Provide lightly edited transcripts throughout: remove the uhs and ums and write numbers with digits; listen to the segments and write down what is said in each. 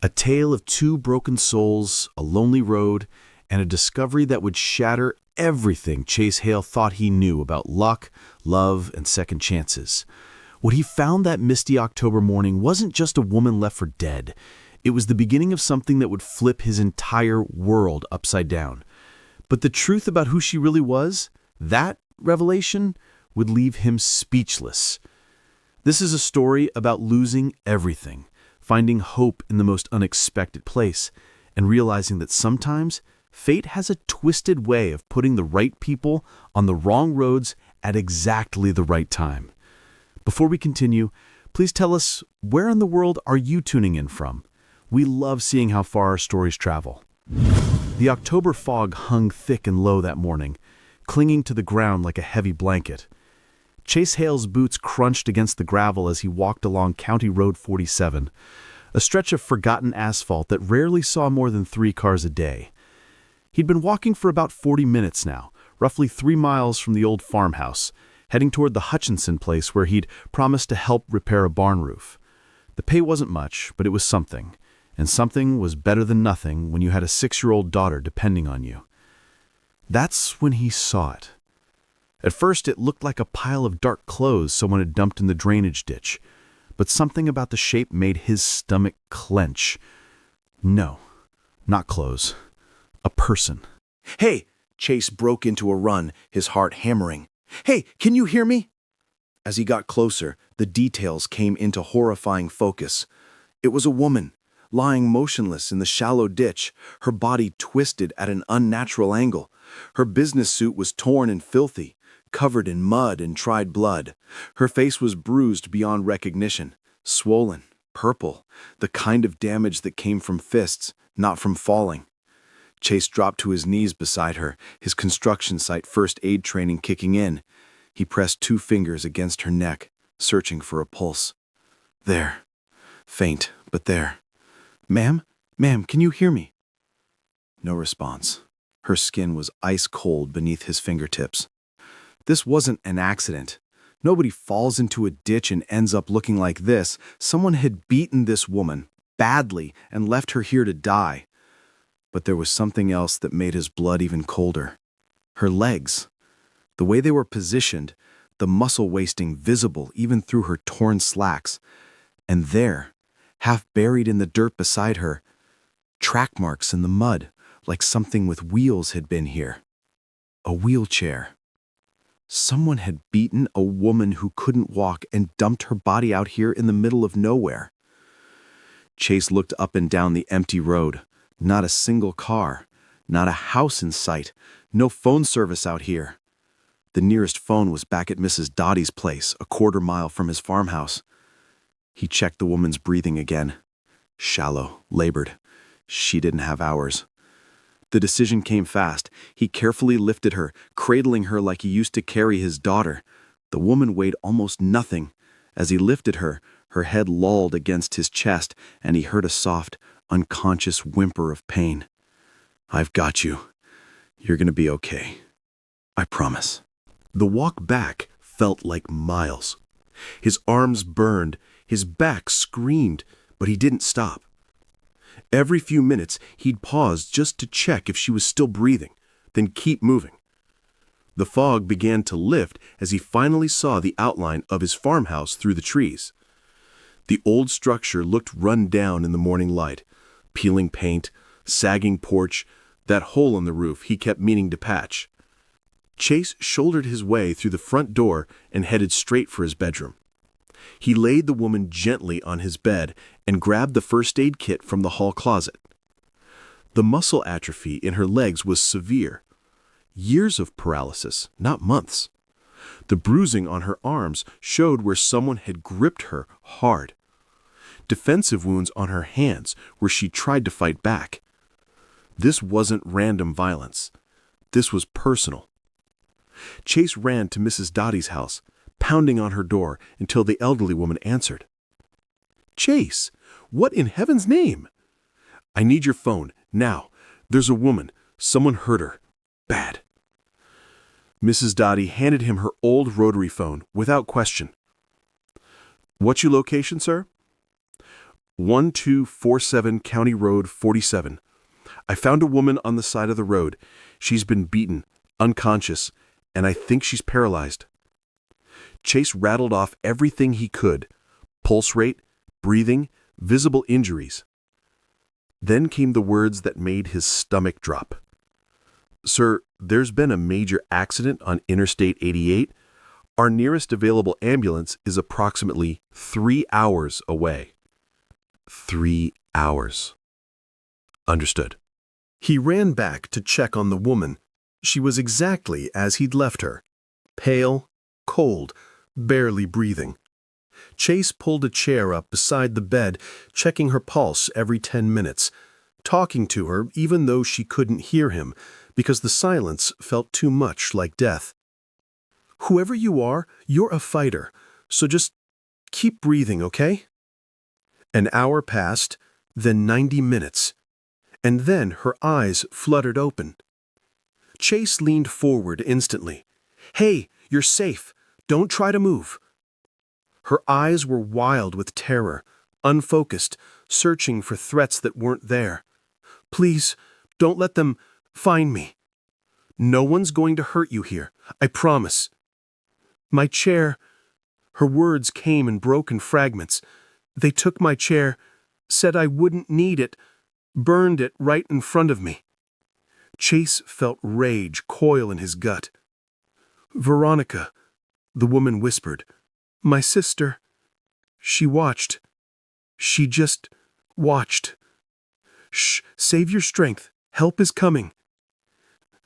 A tale of two broken souls, a lonely road, and a discovery that would shatter everything Chase Hale thought he knew about luck, love, and second chances. What he found that misty October morning wasn't just a woman left for dead. It was the beginning of something that would flip his entire world upside down. But the truth about who she really was, that revelation, would leave him speechless. This is a story about losing everything, finding hope in the most unexpected place, and realizing that sometimes fate has a twisted way of putting the right people on the wrong roads at exactly the right time. Before we continue, please tell us, where in the world are you tuning in from? We love seeing how far our stories travel. The October fog hung thick and low that morning, clinging to the ground like a heavy blanket. Chase Hale's boots crunched against the gravel as he walked along County Road 47, a stretch of forgotten asphalt that rarely saw more than 3 cars a day. He'd been walking for about 40 minutes now, roughly 3 miles from the old farmhouse, heading toward the Hutchinson place where he'd promised to help repair a barn roof. The pay wasn't much, but it was something, and something was better than nothing when you had a 6-year-old daughter depending on you. That's when he saw it. At first, it looked like a pile of dark clothes someone had dumped in the drainage ditch, but something about the shape made his stomach clench. No, not clothes. A person. "Hey!" Chase broke into a run, his heart hammering. "Hey, can you hear me?" As he got closer, the details came into horrifying focus. It was a woman, lying motionless in the shallow ditch, her body twisted at an unnatural angle. Her business suit was torn and filthy, covered in mud and dried blood. Her face was bruised beyond recognition, swollen, purple, the kind of damage that came from fists, not from falling. Chase dropped to his knees beside her, his construction site first aid training kicking in. He pressed 2 fingers against her neck, searching for a pulse. There. Faint, but there. "Ma'am? Ma'am, can you hear me?" No response. Her skin was ice cold beneath his fingertips. This wasn't an accident. Nobody falls into a ditch and ends up looking like this. Someone had beaten this woman, badly, and left her here to die. But there was something else that made his blood even colder. Her legs. The way they were positioned, the muscle wasting visible even through her torn slacks. And there, half buried in the dirt beside her, track marks in the mud, like something with wheels had been here. A wheelchair. Someone had beaten a woman who couldn't walk and dumped her body out here in the middle of nowhere. Chase looked up and down the empty road. Not a single car, not a house in sight, no phone service out here. The nearest phone was back at Mrs. Dottie's place, a 1/4 mile from his farmhouse. He checked the woman's breathing again. Shallow, labored. She didn't have hours. The decision came fast. He carefully lifted her, cradling her like he used to carry his daughter. The woman weighed almost nothing. As he lifted her, her head lolled against his chest, and he heard a soft, unconscious whimper of pain. "I've got you. You're gonna be okay. I promise." The walk back felt like miles. His arms burned, his back screamed, but he didn't stop. Every few minutes, he'd pause just to check if she was still breathing, then keep moving. The fog began to lift as he finally saw the outline of his farmhouse through the trees. The old structure looked run down in the morning light. Peeling paint, sagging porch, that hole in the roof he kept meaning to patch. Chase shouldered his way through the front door and headed straight for his bedroom. He laid the woman gently on his bed and grabbed the first aid kit from the hall closet. The muscle atrophy in her legs was severe. Years of paralysis, not months. The bruising on her arms showed where someone had gripped her hard. Defensive wounds on her hands where she tried to fight back. This wasn't random violence. This was personal. Chase ran to Mrs. Dottie's house, pounding on her door until the elderly woman answered. "Chase, what in heaven's name?" "I need your phone, now. There's a woman. Someone hurt her. Bad." Mrs. Dottie handed him her old rotary phone without question. "What's your location, sir?" 1247 County Road 47. I found a woman on the side of the road. She's been beaten, unconscious, and I think she's paralyzed." Chase rattled off everything he could: pulse rate, breathing, visible injuries. Then came the words that made his stomach drop. "Sir, there's been a major accident on Interstate 88. Our nearest available ambulance is approximately 3 hours away." 3 hours. Understood. He ran back to check on the woman. She was exactly as he'd left her. Pale, cold, barely breathing. Chase pulled a chair up beside the bed, checking her pulse every 10 minutes, talking to her even though she couldn't hear him, because the silence felt too much like death. "Whoever you are, you're a fighter, so just keep breathing, okay?" An hour passed, then 90 minutes, and then her eyes fluttered open. Chase leaned forward instantly. "Hey, you're safe. Don't try to move." Her eyes were wild with terror, unfocused, searching for threats that weren't there. "Please, don't let them find me. No one's going to hurt you here, I promise." "My chair." Her words came in broken fragments. "They took my chair, said I wouldn't need it, burned it right in front of me." Chase felt rage coil in his gut. "Veronica," the woman whispered. "My sister. She watched. She just watched. Shh, save your strength. Help is coming."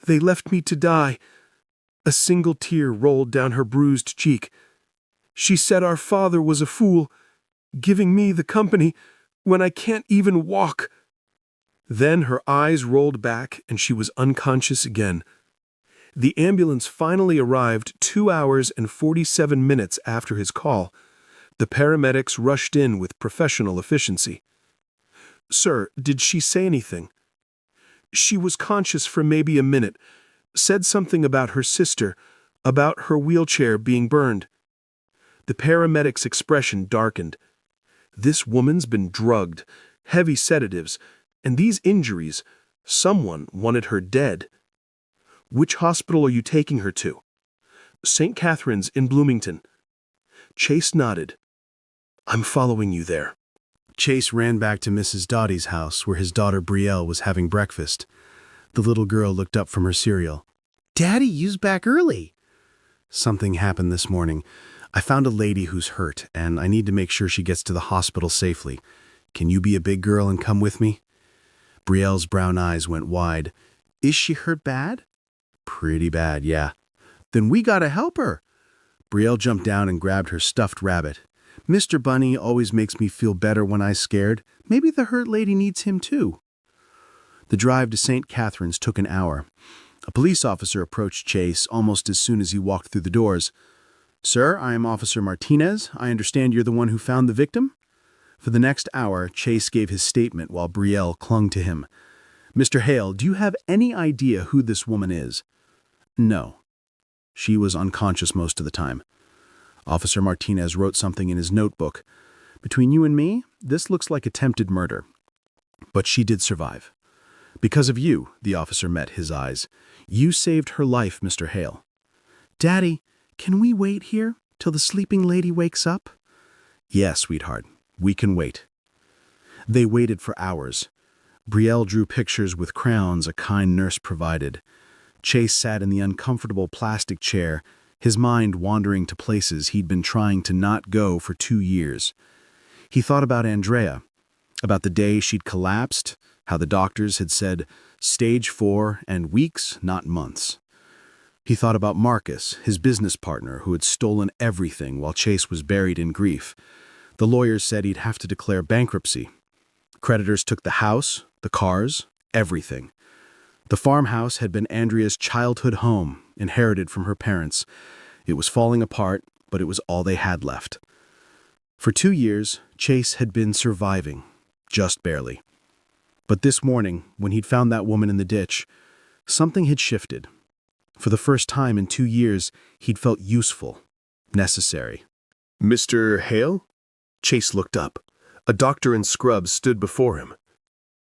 "They left me to die." A single tear rolled down her bruised cheek. "She said our father was a fool, giving me the company when I can't even walk." Then her eyes rolled back and she was unconscious again. The ambulance finally arrived 2 hours and 47 minutes after his call. The paramedics rushed in with professional efficiency. "Sir, did she say anything?" "She was conscious for maybe a minute. Said something about her sister, about her wheelchair being burned." The paramedic's expression darkened. This woman's been drugged, heavy sedatives, and these injuries, someone wanted her dead. "Which hospital are you taking her to?" "St. Catherine's in Bloomington." Chase nodded. "I'm following you there." Chase ran back to Mrs. Dottie's house where his daughter Brielle was having breakfast. The little girl looked up from her cereal. "Daddy, you's back early." "Something happened this morning. I found a lady who's hurt, and I need to make sure she gets to the hospital safely. Can you be a big girl and come with me?" Brielle's brown eyes went wide. "Is she hurt bad?" "Pretty bad, yeah." "Then we gotta help her." Brielle jumped down and grabbed her stuffed rabbit. "Mr. Bunny always makes me feel better when I'm scared. Maybe the hurt lady needs him too." The drive to St. Catherine's took an hour. A police officer approached Chase almost as soon as he walked through the doors. "Sir, I am Officer Martinez. I understand you're the one who found the victim?" For the next hour, Chase gave his statement while Brielle clung to him. "Mr. Hale, do you have any idea who this woman is?" "No." She was unconscious most of the time. Officer Martinez wrote something in his notebook. "Between you and me, this looks like attempted murder. But she did survive. Because of you," the officer met his eyes. "You saved her life, Mr. Hale." "Daddy, can we wait here till the sleeping lady wakes up?" "Yes, sweetheart, we can wait." They waited for hours. Brielle drew pictures with crayons a kind nurse provided. Chase sat in the uncomfortable plastic chair, his mind wandering to places he'd been trying to not go for 2 years. He thought about Andrea, about the day she'd collapsed, how the doctors had said stage 4 and weeks, not months. He thought about Marcus, his business partner, who had stolen everything while Chase was buried in grief. The lawyers said he'd have to declare bankruptcy. Creditors took the house, the cars, everything. The farmhouse had been Andrea's childhood home, inherited from her parents. It was falling apart, but it was all they had left. For 2 years, Chase had been surviving, just barely. But this morning, when he'd found that woman in the ditch, something had shifted. For the first time in 2 years, he'd felt useful, necessary. "Mr. Hale?" Chase looked up. A doctor in scrubs stood before him.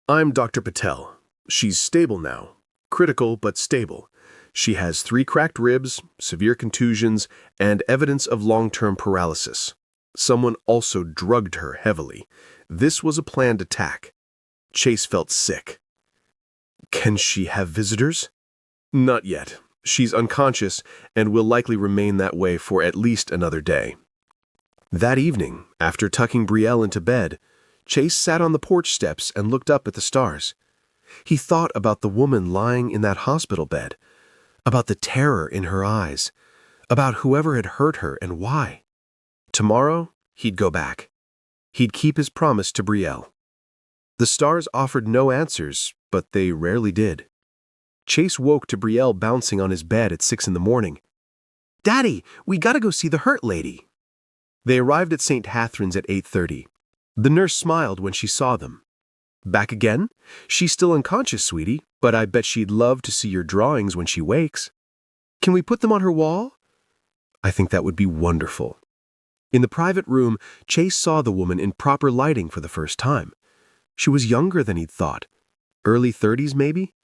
"I'm Dr. Patel. She's stable now. Critical, but stable. She has 3 cracked ribs, severe contusions, and evidence of long-term paralysis. Someone also drugged her heavily. This was a planned attack." Chase felt sick. "Can she have visitors?" "Not yet. She's unconscious and will likely remain that way for at least another day." That evening, after tucking Brielle into bed, Chase sat on the porch steps and looked up at the stars. He thought about the woman lying in that hospital bed, about the terror in her eyes, about whoever had hurt her and why. Tomorrow, he'd go back. He'd keep his promise to Brielle. The stars offered no answers, but they rarely did. Chase woke to Brielle bouncing on his bed at 6 a.m. "Daddy, we gotta go see the hurt lady." They arrived at St. Hatherine's at 8:30. The nurse smiled when she saw them. "Back again? She's still unconscious, sweetie, but I bet she'd love to see your drawings when she wakes. Can we put them on her wall?" "I think that would be wonderful." In the private room, Chase saw the woman in proper lighting for the first time. She was younger than he'd thought. Early 30s, maybe?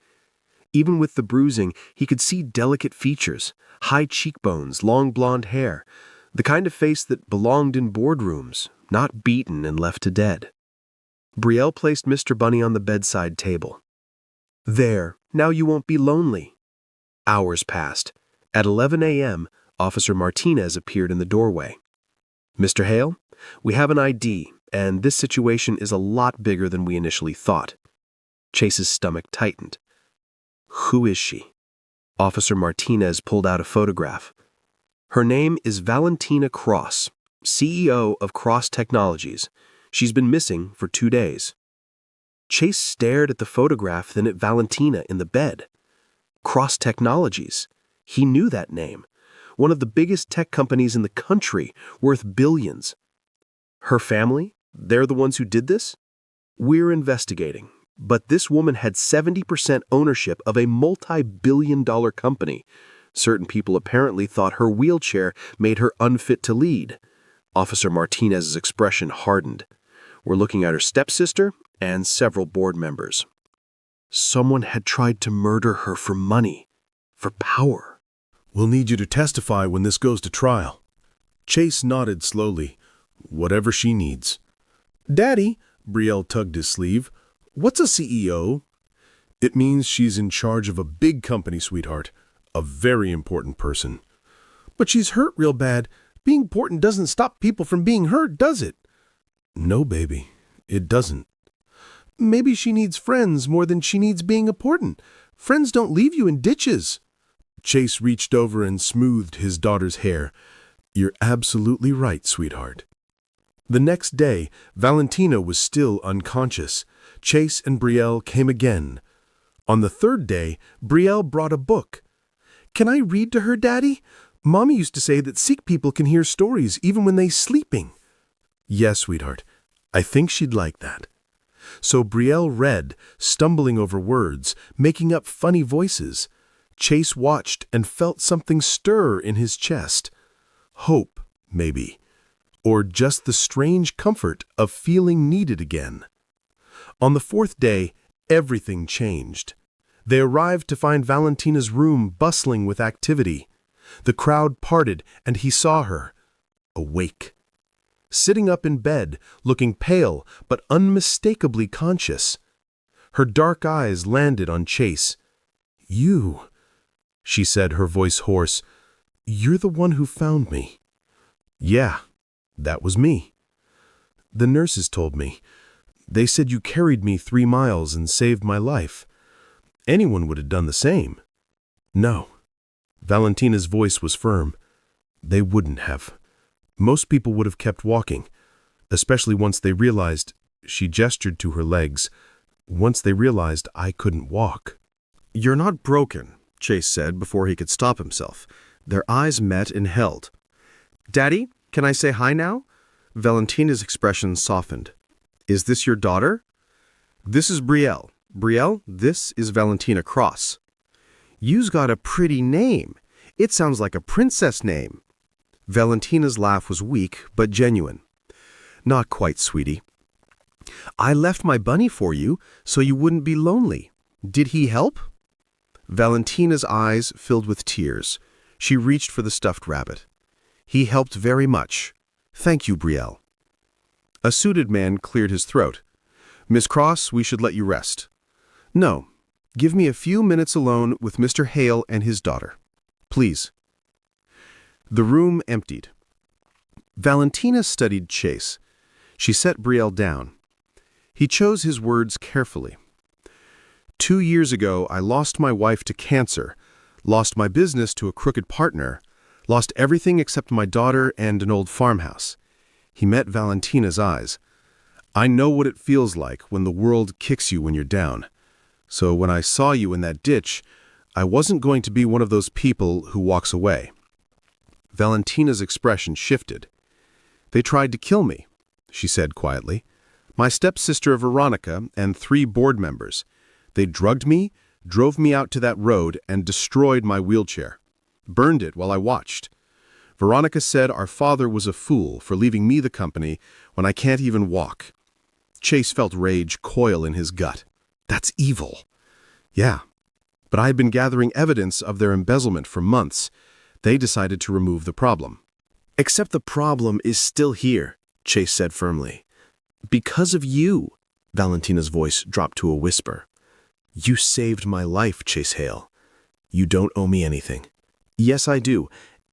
Even with the bruising, he could see delicate features, high cheekbones, long blonde hair, the kind of face that belonged in boardrooms, not beaten and left to dead. Brielle placed Mr. Bunny on the bedside table. "There, now you won't be lonely." Hours passed. At 11 a.m., Officer Martinez appeared in the doorway. "Mr. Hale, we have an ID, and this situation is a lot bigger than we initially thought." Chase's stomach tightened. "Who is she?" Officer Martinez pulled out a photograph. "Her name is Valentina Cross, CEO of Cross Technologies. She's been missing for 2 days." Chase stared at the photograph, then at Valentina in the bed. Cross Technologies. He knew that name. One of the biggest tech companies in the country, worth billions. Her family? They're the ones who did this? "We're investigating. But this woman had 70% ownership of a multi-billion-dollar company. Certain people apparently thought her wheelchair made her unfit to lead." Officer Martinez's expression hardened. "We're looking at her stepsister and several board members." Someone had tried to murder her for money, for power. "We'll need you to testify when this goes to trial." Chase nodded slowly. "Whatever she needs." "Daddy," Brielle tugged his sleeve, "what's a CEO?" "It means she's in charge of a big company, sweetheart. A very important person." "But she's hurt real bad. Being important doesn't stop people from being hurt, does it?" "No, baby, it doesn't." "Maybe she needs friends more than she needs being important. Friends don't leave you in ditches." Chase reached over and smoothed his daughter's hair. "You're absolutely right, sweetheart." The next day, Valentina was still unconscious. Chase and Brielle came again. On the 3rd day, Brielle brought a book. "Can I read to her, Daddy? Mommy used to say that sick people can hear stories even when they're sleeping." "Yes, sweetheart. I think she'd like that." So Brielle read, stumbling over words, making up funny voices. Chase watched and felt something stir in his chest. Hope, maybe. Or just the strange comfort of feeling needed again. On the 4th day, everything changed. They arrived to find Valentina's room bustling with activity. The crowd parted, and he saw her, awake. Sitting up in bed, looking pale but unmistakably conscious. Her dark eyes landed on Chase. "You," she said, her voice hoarse, "you're the one who found me." "Yeah, that was me. The nurses told me. They said you carried me 3 miles and saved my life. Anyone would have done the same." "No." Valentina's voice was firm. "They wouldn't have. Most people would have kept walking, especially once they realized," she gestured to her legs, "once they realized I couldn't walk." "You're not broken," Chase said before he could stop himself. Their eyes met and held. "Daddy, can I say hi now?" Valentina's expression softened. "Is this your daughter?" "This is Brielle. Brielle, this is Valentina Cross." "You's got a pretty name. It sounds like a princess name." Valentina's laugh was weak but genuine. "Not quite, sweetie. I left my bunny for you so you wouldn't be lonely. Did he help? Valentina's eyes filled with tears. She reached for the stuffed rabbit. He helped very much. Thank you, Brielle. A suited man cleared his throat. Miss Cross, we should let you rest. No, give me a few minutes alone with Mr. Hale and his daughter. Please. The room emptied. Valentina studied Chase. She set Brielle down. He chose his words carefully. 2 years ago, I lost my wife to cancer, lost my business to a crooked partner, lost everything except my daughter and an old farmhouse. He met Valentina's eyes. I know what it feels like when the world kicks you when you're down. So when I saw you in that ditch, I wasn't going to be one of those people who walks away. Valentina's expression shifted. They tried to kill me, she said quietly. My stepsister Veronica and 3 board members. They drugged me, drove me out to that road, and destroyed my wheelchair. Burned it while I watched. Veronica said our father was a fool for leaving me the company when I can't even walk. Chase felt rage coil in his gut. That's evil. Yeah, but I had been gathering evidence of their embezzlement for months. They decided to remove the problem. Except the problem is still here, Chase said firmly. Because of you. Valentina's voice dropped to a whisper. You saved my life, Chase Hale. You don't owe me anything. Yes, I do.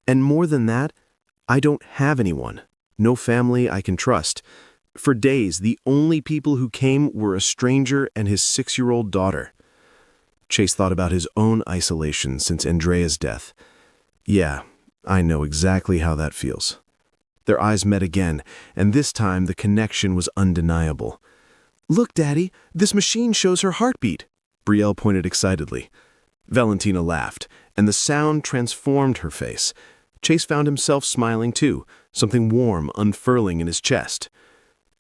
And more than that, I don't have anyone. No family I can trust. For days, the only people who came were a stranger and his 6-year-old daughter. Chase thought about his own isolation since Andrea's death. Yeah, I know exactly how that feels. Their eyes met again, and this time the connection was undeniable. Look, Daddy, this machine shows her heartbeat. Brielle pointed excitedly. Valentina laughed, and the sound transformed her face. Chase found himself smiling too, something warm unfurling in his chest.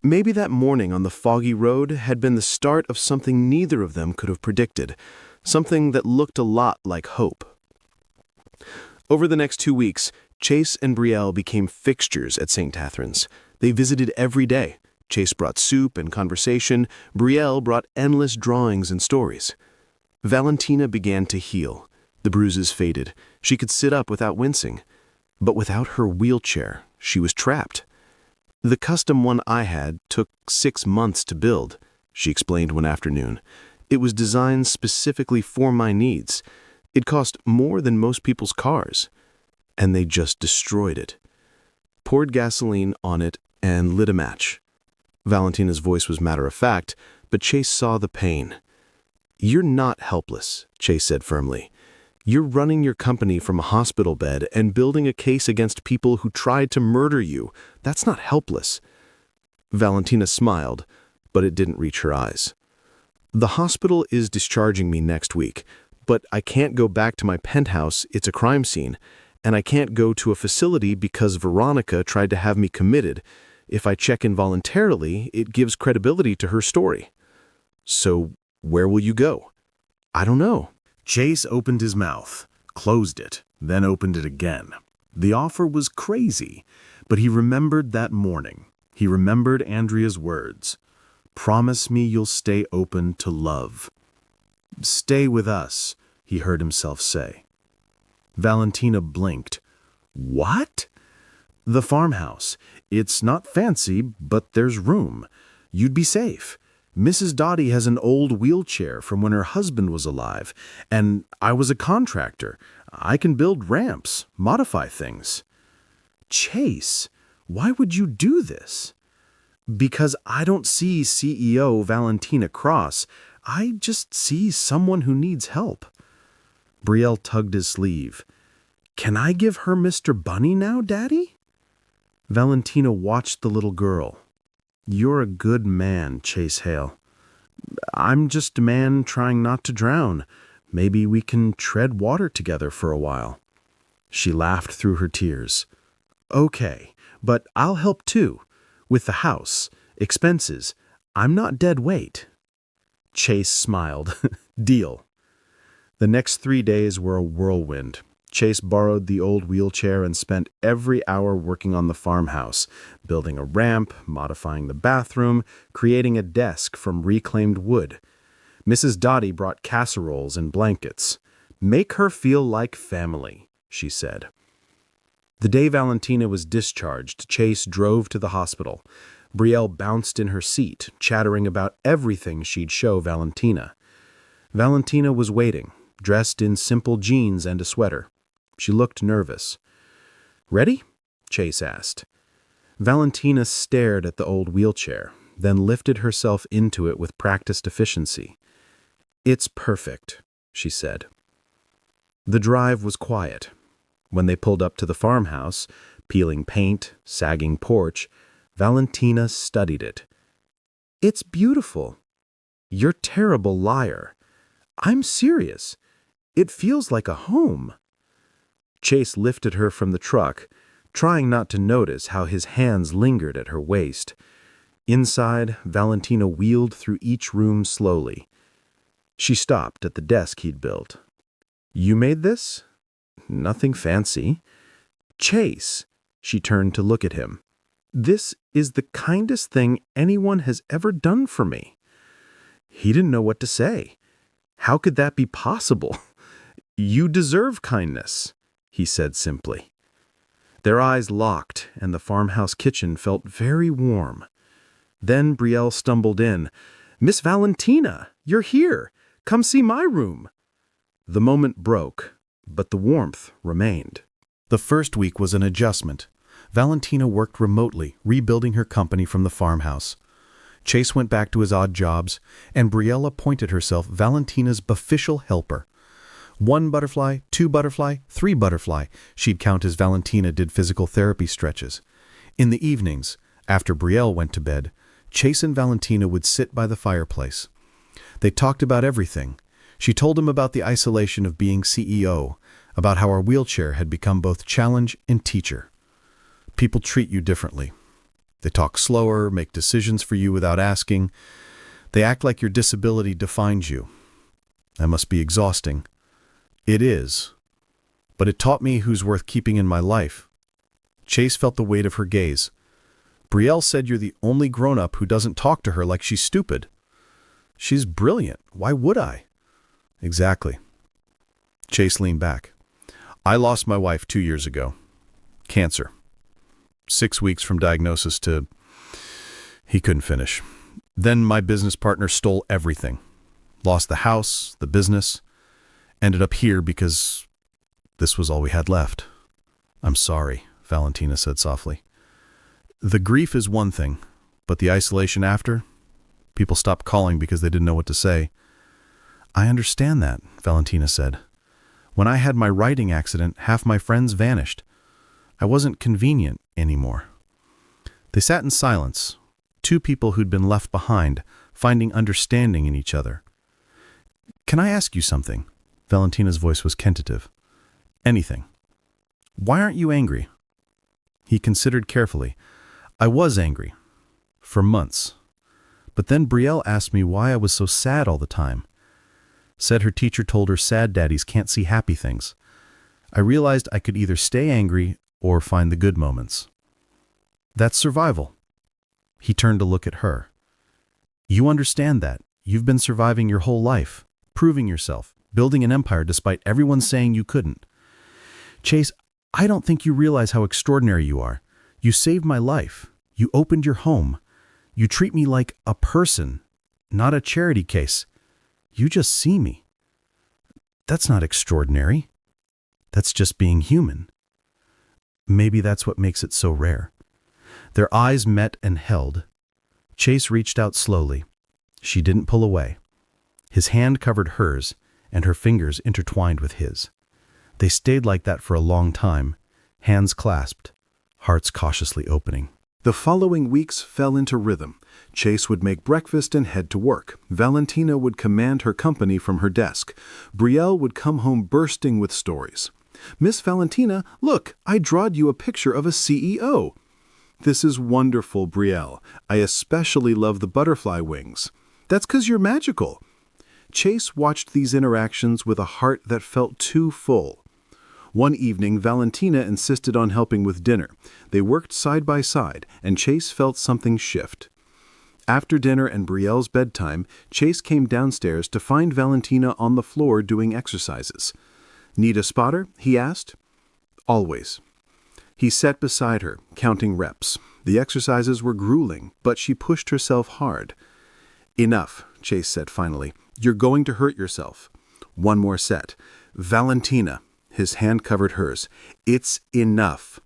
Maybe that morning on the foggy road had been the start of something neither of them could have predicted, something that looked a lot like hope. Over the next 2 weeks, Chase and Brielle became fixtures at St. Catherine's. They visited every day. Chase brought soup and conversation. Brielle brought endless drawings and stories. Valentina began to heal. The bruises faded. She could sit up without wincing. But without her wheelchair, she was trapped. The custom one I had took 6 months to build, she explained one afternoon. It was designed specifically for my needs. It cost more than most people's cars. And they just destroyed it. Poured gasoline on it and lit a match. Valentina's voice was matter-of-fact, but Chase saw the pain. You're not helpless, Chase said firmly. You're running your company from a hospital bed and building a case against people who tried to murder you. That's not helpless. Valentina smiled, but it didn't reach her eyes. The hospital is discharging me next week, but I can't go back to my penthouse, it's a crime scene, and I can't go to a facility because Veronica tried to have me committed. If I check in voluntarily, it gives credibility to her story. So where will you go? I don't know. Chase opened his mouth, closed it, then opened it again. The offer was crazy, but he remembered that morning. He remembered Andrea's words. Promise me you'll stay open to love. Stay with us, he heard himself say. Valentina blinked. What? The farmhouse. It's not fancy, but there's room. You'd be safe. Mrs. Dottie has an old wheelchair from when her husband was alive, and I was a contractor. I can build ramps, modify things. Chase, why would you do this? Because I don't see CEO Valentina Cross. I just see someone who needs help. Brielle tugged his sleeve. Can I give her Mr. Bunny now, Daddy? Valentina watched the little girl. You're a good man, Chase Hale. I'm just a man trying not to drown. Maybe we can tread water together for a while. She laughed through her tears. Okay, but I'll help too. With the house, expenses. I'm not dead weight. Chase smiled. Deal. The next 3 days were a whirlwind. Chase borrowed the old wheelchair and spent every hour working on the farmhouse, building a ramp, modifying the bathroom, creating a desk from reclaimed wood. Mrs. Dottie brought casseroles and blankets. "Make her feel like family," she said. The day Valentina was discharged, Chase drove to the hospital. Brielle bounced in her seat, chattering about everything she'd show Valentina. Valentina was waiting, dressed in simple jeans and a sweater. She looked nervous. "Ready?" Chase asked. Valentina stared at the old wheelchair, then lifted herself into it with practiced efficiency. "It's perfect," she said. The drive was quiet. When they pulled up to the farmhouse, peeling paint, sagging porch, Valentina studied it. "It's beautiful." "You're a terrible liar." "I'm serious. It feels like a home." Chase lifted her from the truck, trying not to notice how his hands lingered at her waist. Inside, Valentina wheeled through each room slowly. She stopped at the desk he'd built. "You made this?" "Nothing fancy." "Chase," she turned to look at him. "This is the kindest thing anyone has ever done for me." He didn't know what to say. How could that be possible? "You deserve kindness," he said simply. Their eyes locked, and the farmhouse kitchen felt very warm. Then Brielle stumbled in. "Miss Valentina, you're here. Come see my room." The moment broke, but the warmth remained. The first week was an adjustment. Valentina worked remotely, rebuilding her company from the farmhouse. Chase went back to his odd jobs, and Brielle appointed herself Valentina's official helper. 1 butterfly, 2 butterfly, 3 butterfly, she'd count as Valentina did physical therapy stretches. In the evenings, after Brielle went to bed, Chase and Valentina would sit by the fireplace. They talked about everything. She told him about the isolation of being CEO, about how her wheelchair had become both challenge and teacher. People treat you differently. They talk slower, make decisions for you without asking. They act like your disability defines you. That must be exhausting. It is. But it taught me who's worth keeping in my life. Chase felt the weight of her gaze. Brielle said you're the only grown-up who doesn't talk to her like she's stupid. She's brilliant. Why would I? Exactly. Chase leaned back. I lost my wife 2 years ago. Cancer. 6 weeks from diagnosis to... He couldn't finish. Then my business partner stole everything. Lost the house, the business. Ended up here because this was all we had left. I'm sorry, Valentina said softly. The grief is one thing, but the isolation after? People stopped calling because they didn't know what to say. I understand that, Valentina said. When I had my writing accident, half my friends vanished. I wasn't convenient anymore. They sat in silence, 2 people who'd been left behind, finding understanding in each other. Can I ask you something? Valentina's voice was tentative. Anything. Why aren't you angry? He considered carefully. I was angry. For months. But then Brielle asked me why I was so sad all the time. Said her teacher told her sad daddies can't see happy things. I realized I could either stay angry or find the good moments. That's survival. He turned to look at her. You understand that. You've been surviving your whole life, proving yourself, building an empire despite everyone saying you couldn't. Chase, I don't think you realize how extraordinary you are. You saved my life. You opened your home. You treat me like a person, not a charity case. You just see me. That's not extraordinary. That's just being human. Maybe that's what makes it so rare. Their eyes met and held. Chase reached out slowly. She didn't pull away. His hand covered hers, and her fingers intertwined with his. They stayed like that for a long time, hands clasped, hearts cautiously opening. The following weeks fell into rhythm. Chase would make breakfast and head to work. Valentina would command her company from her desk. Brielle would come home bursting with stories. Miss Valentina, look, I drawed you a picture of a CEO. This is wonderful, Brielle. I especially love the butterfly wings. That's 'cause you're magical. Chase watched these interactions with a heart that felt too full. One evening, Valentina insisted on helping with dinner. They worked side by side, and Chase felt something shift. After dinner and Brielle's bedtime, Chase came downstairs to find Valentina on the floor doing exercises. "Need a spotter?" he asked. "Always." He sat beside her, counting reps. The exercises were grueling, but she pushed herself hard. "Enough," Chase said finally. "You're going to hurt yourself." "One more set." "Valentina." His hand covered hers. "It's enough."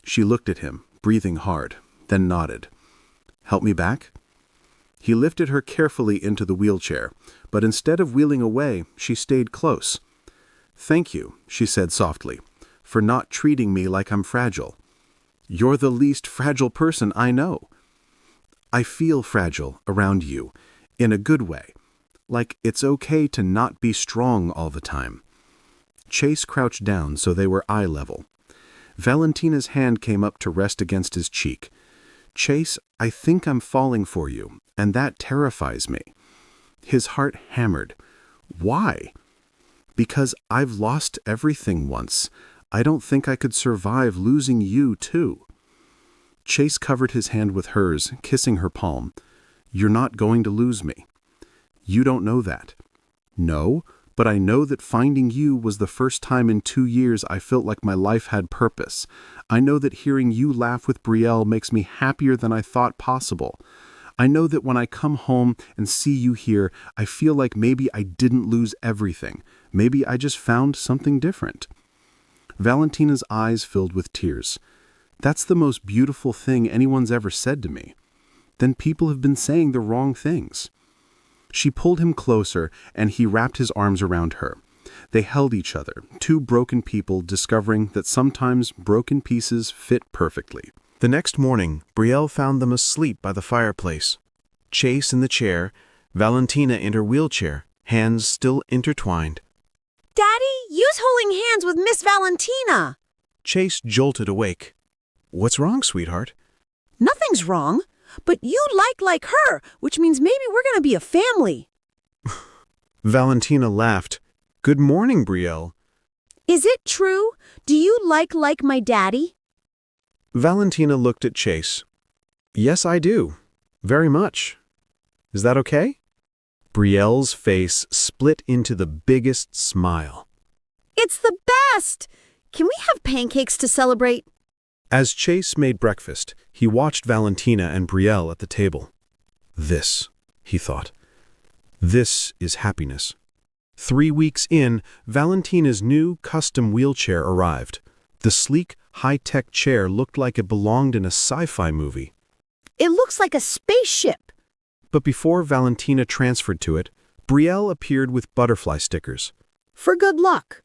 She looked at him, breathing hard, then nodded. "Help me back?" He lifted her carefully into the wheelchair, but instead of wheeling away, she stayed close. "Thank you," she said softly, "for not treating me like I'm fragile. You're the least fragile person I know." "I feel fragile around you, in a good way, like it's okay to not be strong all the time." Chase crouched down so they were eye level. Valentina's hand came up to rest against his cheek. "Chase, I think I'm falling for you, and that terrifies me." His heart hammered. "Why?" "Because I've lost everything once. I don't think I could survive losing you, too." Chase covered his hand with hers, kissing her palm. "You're not going to lose me." "You don't know that." "No, but I know that finding you was the first time in 2 years I felt like my life had purpose. I know that hearing you laugh with Brielle makes me happier than I thought possible. I know that when I come home and see you here, I feel like maybe I didn't lose everything. Maybe I just found something different." Valentina's eyes filled with tears. "That's the most beautiful thing anyone's ever said to me." "Then people have been saying the wrong things." She pulled him closer, and he wrapped his arms around her. They held each other, two broken people discovering that sometimes broken pieces fit perfectly. The next morning, Brielle found them asleep by the fireplace. Chase in the chair, Valentina in her wheelchair, hands still intertwined. "Daddy, you's holding hands with Miss Valentina." Chase jolted awake. "What's wrong, sweetheart?" "Nothing's wrong, but you like her, which means maybe we're going to be a family." Valentina laughed. "Good morning, Brielle." "Is it true? Do you like my daddy?" Valentina looked at Chase. "Yes, I do. Very much. Is that okay?" Brielle's face split into the biggest smile. "It's the best! Can we have pancakes to celebrate?" As Chase made breakfast, he watched Valentina and Brielle at the table. "This," he thought. "This is happiness." 3 weeks in, Valentina's new custom wheelchair arrived. The sleek, high-tech chair looked like it belonged in a sci-fi movie. "It looks like a spaceship." But before Valentina transferred to it, Brielle appeared with butterfly stickers. "For good luck."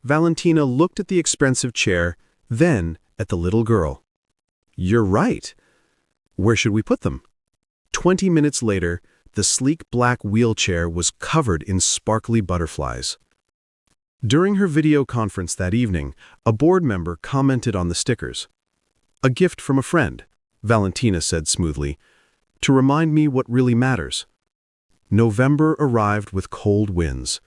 Valentina looked at the expensive chair, then at the little girl. "You're right. Where should we put them?" 20 minutes later, the sleek black wheelchair was covered in sparkly butterflies. During her video conference that evening, a board member commented on the stickers. "A gift from a friend," Valentina said smoothly, "to remind me what really matters." November arrived with cold winds.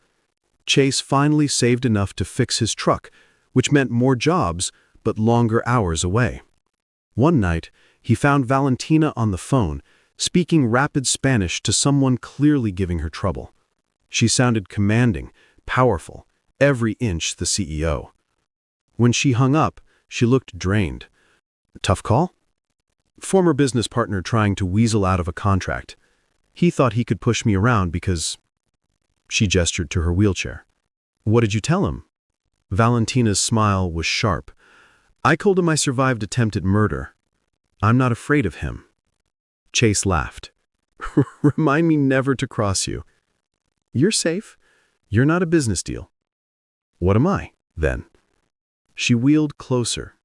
Chase finally saved enough to fix his truck, which meant more jobs, but longer hours away. One night, he found Valentina on the phone, speaking rapid Spanish to someone clearly giving her trouble. She sounded commanding, powerful, every inch the CEO. When she hung up, she looked drained. "Tough call?" "Former business partner trying to weasel out of a contract. He thought he could push me around because..." She gestured to her wheelchair. "What did you tell him?" Valentina's smile was sharp. "I told him I survived attempted murder. I'm not afraid of him." Chase laughed. "Remind me never to cross you." "You're safe. You're not a business deal." "What am I, then?" She wheeled closer.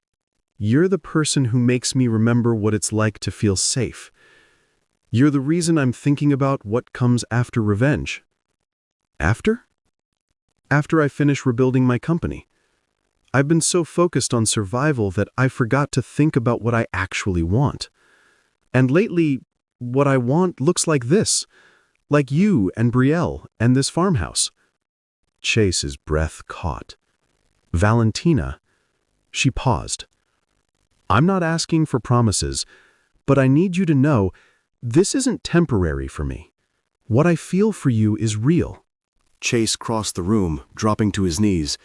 "You're the person who makes me remember what it's like to feel safe. You're the reason I'm thinking about what comes after revenge." "After?" "After I finish rebuilding my company. I've been so focused on survival that I forgot to think about what I actually want. And lately, what I want looks like this, like you and Brielle and this farmhouse." Chase's breath caught. Valentina. She paused. I'm not asking for promises, but I need you to know this isn't temporary for me. What I feel for you is real. Chase crossed the room, dropping to his knees.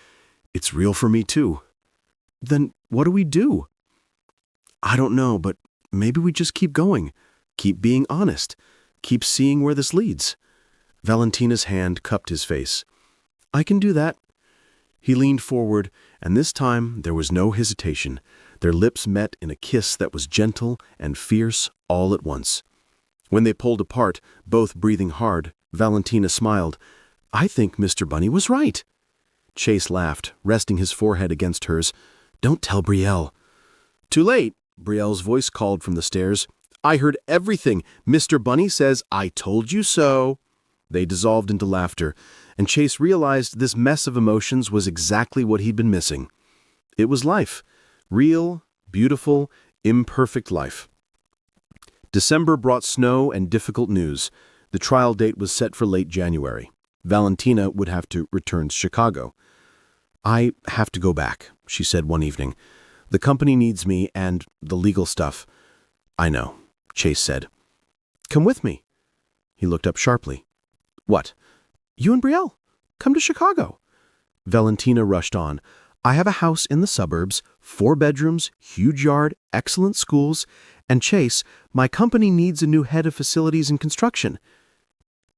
It's real for me too. Then what do we do? I don't know, but maybe we just keep going. Keep being honest. Keep seeing where this leads. Valentina's hand cupped his face. I can do that. He leaned forward, and this time there was no hesitation. Their lips met in a kiss that was gentle and fierce all at once. When they pulled apart, both breathing hard, Valentina smiled. I think Mr. Bunny was right. Chase laughed, resting his forehead against hers. Don't tell Brielle. Too late, Brielle's voice called from the stairs. I heard everything. Mr. Bunny says, I told you so. They dissolved into laughter, and Chase realized this mess of emotions was exactly what he'd been missing. It was life. Real, beautiful, imperfect life. December brought snow and difficult news. The trial date was set for late January. Valentina would have to return to Chicago. I have to go back, she said one evening. The company needs me and the legal stuff. I know, Chase said. Come with me. He looked up sharply. What? You and Brielle? Come to Chicago. Valentina rushed on. I have a house in the suburbs, 4 bedrooms, huge yard, excellent schools, and Chase, my company needs a new head of facilities and construction.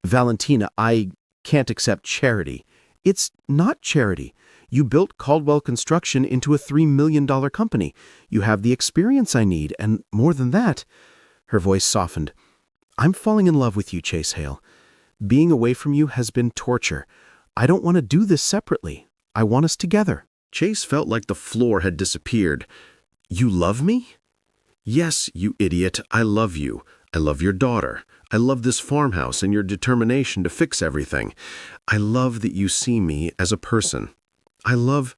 Valentina, I can't accept charity. It's not charity. You built Caldwell Construction into a $3 million company. You have the experience I need, and more than that. Her voice softened. I'm falling in love with you, Chase Hale. Being away from you has been torture. I don't want to do this separately. I want us together. Chase felt like the floor had disappeared. You love me? Yes, you idiot, I love you. I love your daughter. I love this farmhouse and your determination to fix everything. I love that you see me as a person. I love...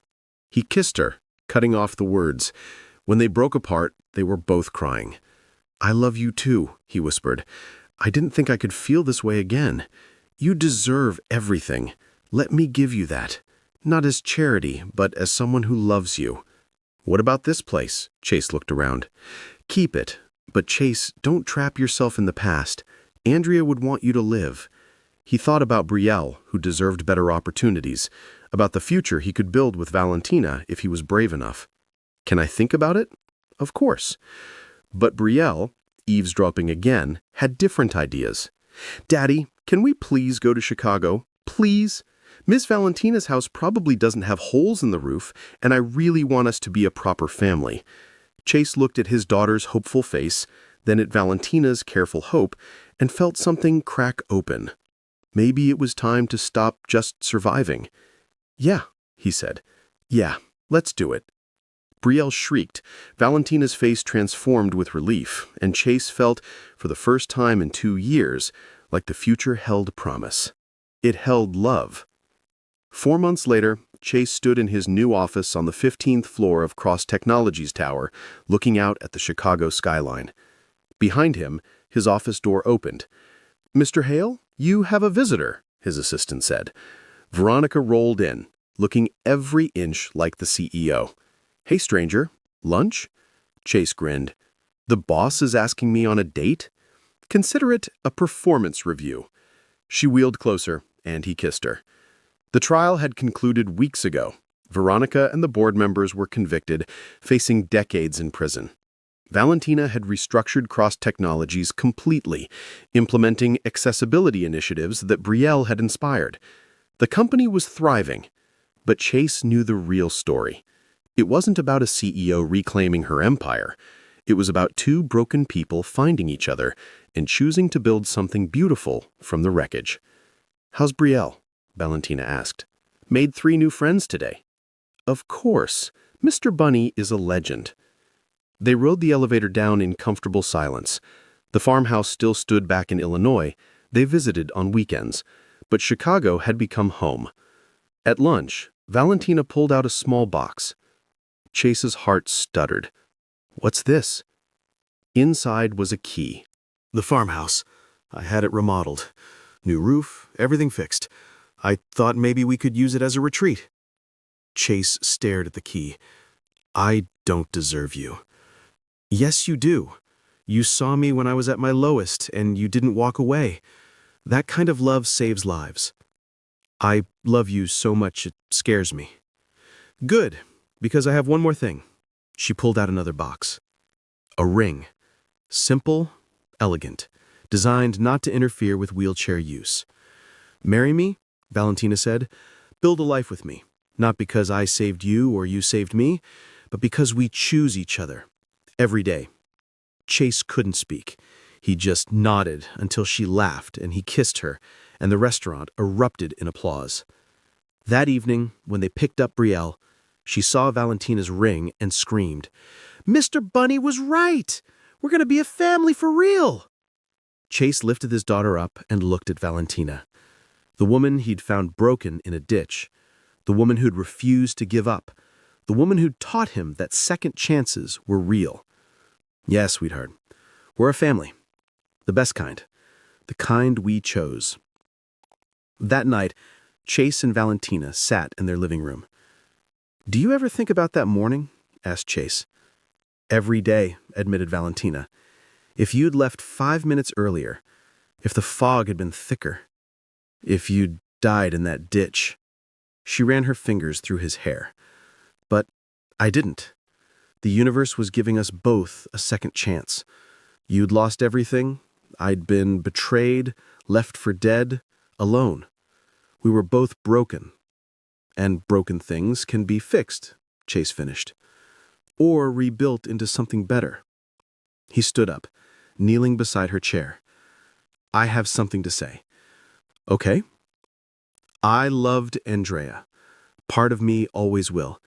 He kissed her, cutting off the words. When they broke apart, they were both crying. I love you too, he whispered. I didn't think I could feel this way again. You deserve everything. Let me give you that. Not as charity, but as someone who loves you. What about this place? Chase looked around. Keep it. But Chase, don't trap yourself in the past. Andrea would want you to live. He thought about Brielle, who deserved better opportunities, about the future he could build with Valentina if he was brave enough. Can I think about it? Of course. But Brielle, eavesdropping again, had different ideas. Daddy, can we please go to Chicago? Please? Miss Valentina's house probably doesn't have holes in the roof, and I really want us to be a proper family. Chase looked at his daughter's hopeful face, then at Valentina's careful hope, and felt something crack open. Maybe it was time to stop just surviving. Yeah, he said. Yeah, let's do it. Brielle shrieked. Valentina's face transformed with relief, and Chase felt, for the first time in 2 years, like the future held promise. It held love. 4 months later, Chase stood in his new office on the 15th floor of Cross Technologies Tower, looking out at the Chicago skyline. Behind him, his office door opened. Mr. Hale, you have a visitor, his assistant said. Veronica rolled in, looking every inch like the CEO. Hey, stranger, lunch? Chase grinned. The boss is asking me on a date? Consider it a performance review. She wheeled closer, and he kissed her. The trial had concluded weeks ago. Veronica and the board members were convicted, facing decades in prison. Valentina had restructured Cross Technologies completely, implementing accessibility initiatives that Brielle had inspired. The company was thriving, but Chase knew the real story. It wasn't about a CEO reclaiming her empire. It was about 2 broken people finding each other and choosing to build something beautiful from the wreckage. How's Brielle? Valentina asked. Made 3 new friends today. Of course. Mr. Bunny is a legend. They rode the elevator down in comfortable silence. The farmhouse still stood back in Illinois. They visited on weekends. But Chicago had become home. At lunch, Valentina pulled out a small box. Chase's heart stuttered. What's this? Inside was a key. The farmhouse. I had it remodeled. New roof, everything fixed. I thought maybe we could use it as a retreat. Chase stared at the key. "I don't deserve you." "Yes, you do. You saw me when I was at my lowest, and you didn't walk away. That kind of love saves lives. I love you so much it scares me." "Good, because I have one more thing." She pulled out another box. A ring. Simple, elegant, designed not to interfere with wheelchair use. "Marry me," Valentina said. "Build a life with me, not because I saved you or you saved me, but because we choose each other, every day." Chase couldn't speak. He just nodded until she laughed and he kissed her, and the restaurant erupted in applause. That evening, when they picked up Brielle, she saw Valentina's ring and screamed, "Mr. Bunny was right! We're going to be a family for real!" Chase lifted his daughter up and looked at Valentina. The woman he'd found broken in a ditch. The woman who'd refused to give up. The woman who'd taught him that second chances were real. "Yes, sweetheart. We're a family. The best kind. The kind we chose." That night, Chase and Valentina sat in their living room. "Do you ever think about that morning?" asked Chase. "Every day," admitted Valentina. "If you'd left 5 minutes earlier, if the fog had been thicker, if you'd died in that ditch." She ran her fingers through his hair. "But I didn't. The universe was giving us both a second chance. You'd lost everything. I'd been betrayed, left for dead, alone. We were both broken. And broken things can be fixed," Chase finished, "or rebuilt into something better." He stood up, kneeling beside her chair. "I have something to say." "Okay." "I loved Andrea. Part of me always will.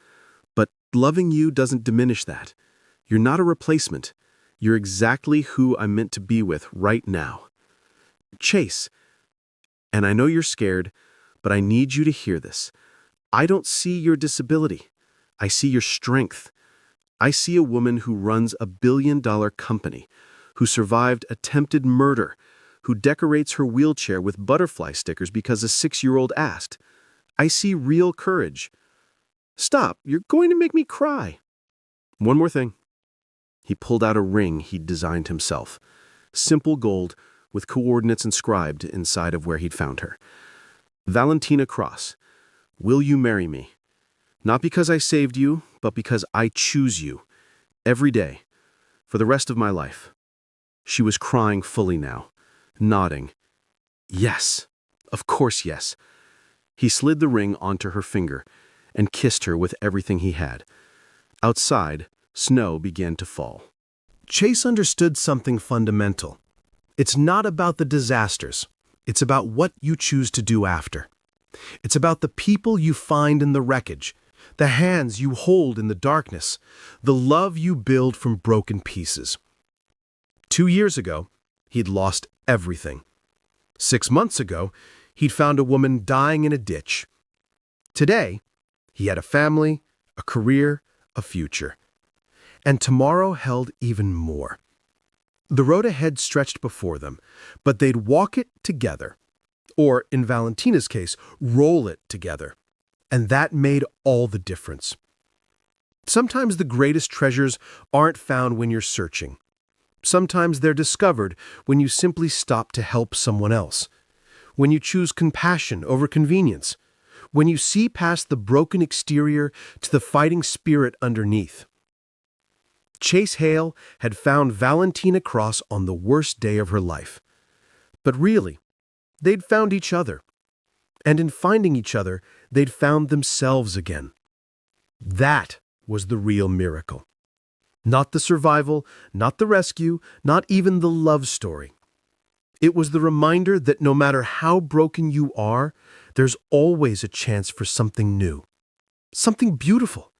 But loving you doesn't diminish that. You're not a replacement. You're exactly who I'm meant to be with right now." "Chase, and I know you're scared, but I need you to hear this. I don't see your disability. I see your strength. I see a woman who runs a billion-dollar company, who survived attempted murder, who decorates her wheelchair with butterfly stickers because a 6-year-old asked. I see real courage." "Stop, you're going to make me cry." "One more thing." He pulled out a ring he'd designed himself. Simple gold, with coordinates inscribed inside of where he'd found her. "Valentina Cross, will you marry me? Not because I saved you, but because I choose you. Every day. For the rest of my life." She was crying fully now, nodding. "Yes. Of course yes." He slid the ring onto her finger and kissed her with everything he had. Outside, snow began to fall. Chase understood something fundamental. It's not about the disasters. It's about what you choose to do after. It's about the people you find in the wreckage, the hands you hold in the darkness, the love you build from broken pieces. 2 years ago, he'd lost everything. 6 months ago, he'd found a woman dying in a ditch. Today, he had a family, a career, a future. And tomorrow held even more. The road ahead stretched before them, but they'd walk it together. Or, in Valentina's case, roll it together. And that made all the difference. Sometimes the greatest treasures aren't found when you're searching. Sometimes they're discovered when you simply stop to help someone else. When you choose compassion over convenience. When you see past the broken exterior to the fighting spirit underneath. Chase Hale had found Valentina Cross on the worst day of her life. But really, they'd found each other. And in finding each other, they'd found themselves again. That was the real miracle. Not the survival, not the rescue, not even the love story. It was the reminder that no matter how broken you are, there's always a chance for something new. Something beautiful.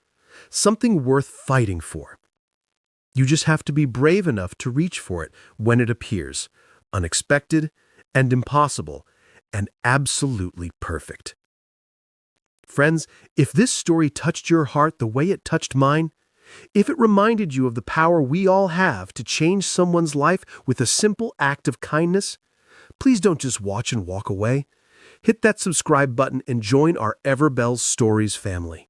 Something worth fighting for. You just have to be brave enough to reach for it when it appears, unexpected and impossible, and absolutely perfect. Friends, if this story touched your heart the way it touched mine, if it reminded you of the power we all have to change someone's life with a simple act of kindness, please don't just watch and walk away. Hit that subscribe button and join our Everbells Stories family.